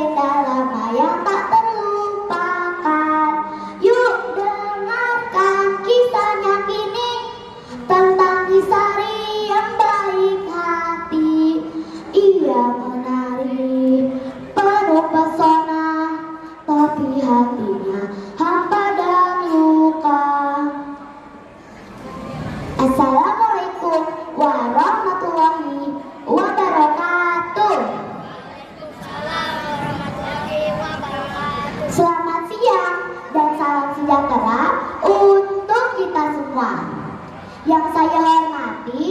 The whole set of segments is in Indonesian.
legenda lama yang tak terlupakan. Yuk dengarkan kisahnya kini tentang Nisari yang baik hati. Ia menari penuh pesona, tapi hatinya hampa dan luka. Assalamualaikum warahmatullahi wabarakatuh. Selamat siang dan salam sejahtera untuk kita semua. Yang saya hormati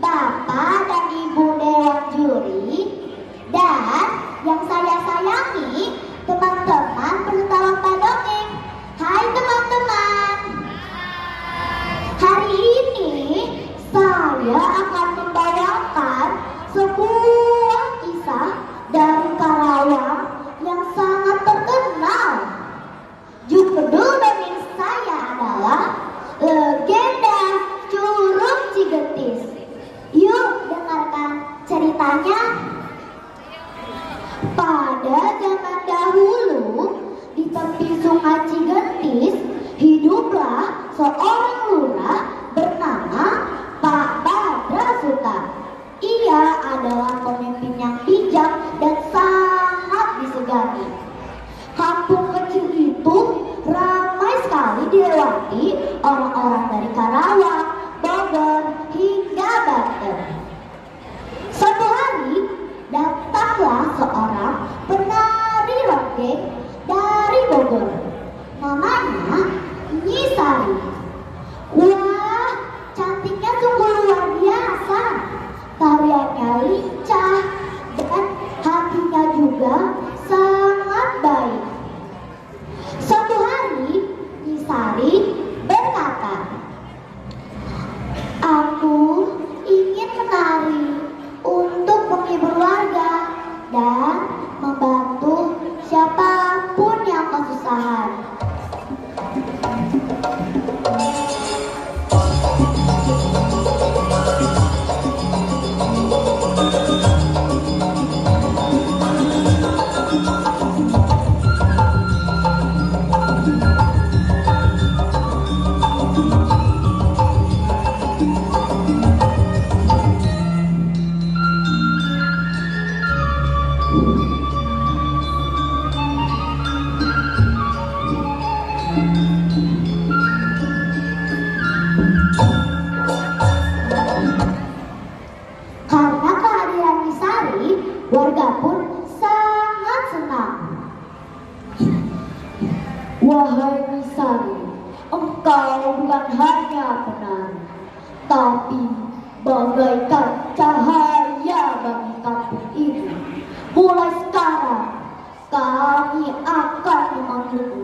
Bapak dan Ibu Dewan Juri, dan yang saya sayangi teman-teman peserta lomba dongeng. Hai teman-teman. Hari ini saya akan membawakan sebuah kisah dari Karawang yang sangat terkenal. Judul dongeng saya adalah Legenda Curug Cigentis. Yuk dengarkan ceritanya. Pada zaman dahulu, di tepi sungai Cigentis, hiduplah seorang lurah bernama Pak Badrasuta. Ia adalah pemimpin yang bijak dan sangat disegani. Kampung kecil itu ramai sekali dilewati orang-orang dari Karawang, Bogor, hingga Banten. Suatu hari datanglah seorang penari ronggeng dari Bogor. Namanya Nisari. Wah, cantiknya sungguh luar biasa. Tariannya lincah dan hatinya juga sangat baik. Suatu hari Nisari berkata, "Aku ingin menari untuk menghibur warga dan membantu siapapun yang kesusahan." Karena kehadiran Nisari, warga pun sangat senang. "Wahai Nisari, engkau bukan hanya penari, tapi bagaikan cahaya bagi kampung ini. Mulai sekarang, kami akan memanggilmu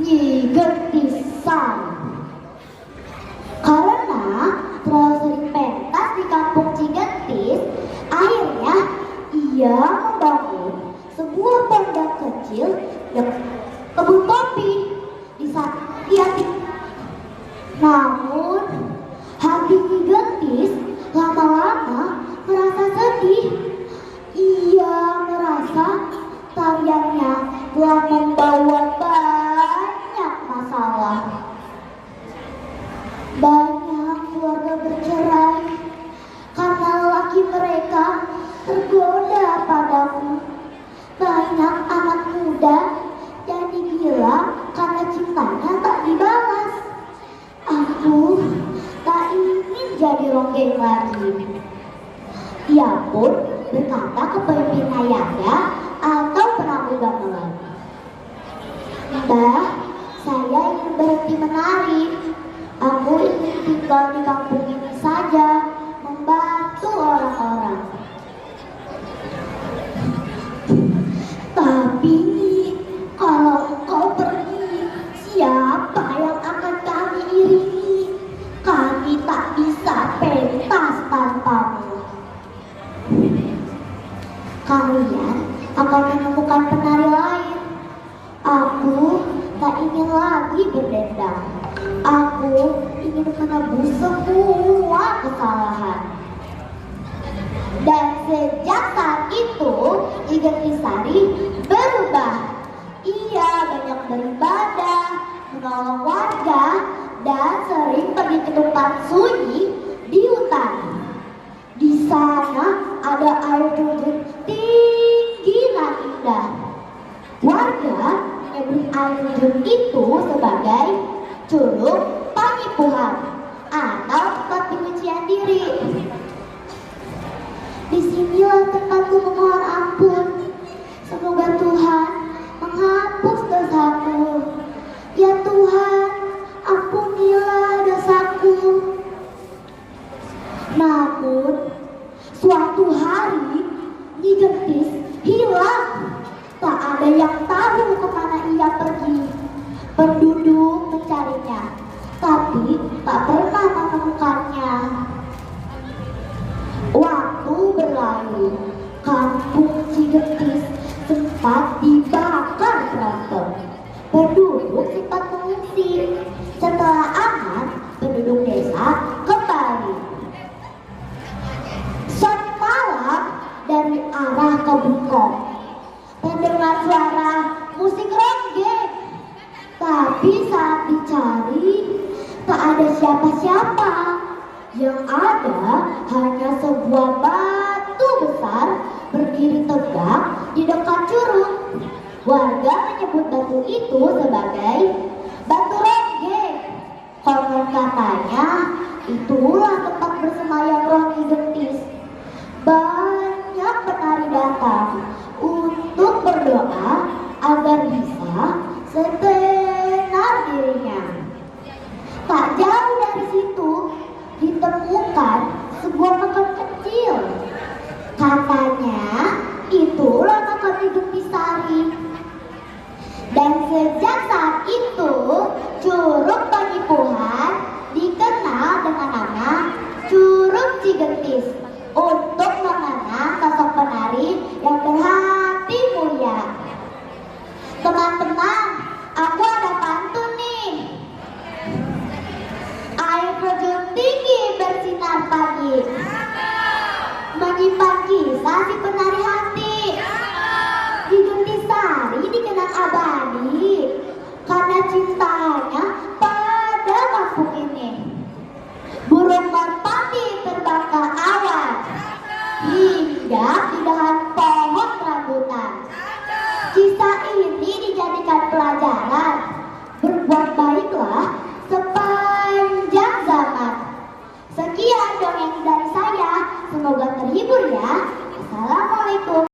Nyi Gentisan." Karena terlalu sering pentas di kampung Cigentis, akhirnya ia membangun sebuah pondok kecil yang kebun kopi di saat dia Namun hati Nyi Gentis lama-lama merasa sedih. Ia merasa tariannya telah membawa banyak masalah. Banyak keluarga bercerai karena lelaki mereka tergoda padaku. Banyak anak muda jadi gila karena cintanya tak dibalas. Aku tak ingin jadi ronggeng lagi. Ia pun berkata ke pemimpin ayahnya atau penabuh gamelan, "Mbah, saya ingin berhenti menari. Aku ingin tinggal di kampung ini saja, membantu orang-orang." "Tapi kalau kau pergi, siapa yang akan kami iringi? Kami tak bisa pentas tanpamu. Kalian akan menemukan penari lain. Aku tak ingin lagi berdendam. Aku ingin menebus semua kesalahan." Dan sejak saat itu, Nyi Gentisari banyak beribadah, menolong warga, dan sering pergi ke tempat sunyi di hutan. Di sana ada air terjun tinggi dan indah. Warga menyebut air terjun itu sebagai Curug Pangipuhan atau tempat penyucian diri. Disinilah tempatku memohon ampun. Semoga Tuhan menghapus dosaku. Ya Tuhan, ampunilah dosaku. Namun, suatu hari Nyi Gentis hilang. Tak ada yang tahu kemana ia pergi. Penduduk mencarinya, tapi tak pernah menemukannya. Waktu berlalu, kampung Cigentis sempat dibakar perampok. Penduduk sempat mengungsi. Setelah aman, penduduk desa kembali. Suatu malam dari arah Kebungkong terdengar suara musik ronggeng. Tapi saat dicari, tak ada siapa-siapa. Yang ada hanya sebuah batu besar berdiri tegak di dekat curug. Warga menyebut batu itu sebagai batu ronggeng. Konon katanya itulah tempat bersemayam roh Nyi Gentis. Banyak penari datang untuk berdoa agar bisa setenar dirinya. Tak jauh dari situ ditemukan sebuah makam kecil. Katanya itulah makam Nyi Gentisari. Dan sejak saat itu Curug Pangipuhan dikenal dengan nama Curug Cigentis untuk mengenang sosok penari yang berhati mulia. Teman-teman, aku ada pantun nih. Air terjun tinggi bersinar pagi, menyimpan kisah si penari hati. Nyi Gentisari dikenang abadi karena cintanya pada kampung ini. Burung merpati terbang ke awan hingga di dahan pohon rambutan. Kisah ini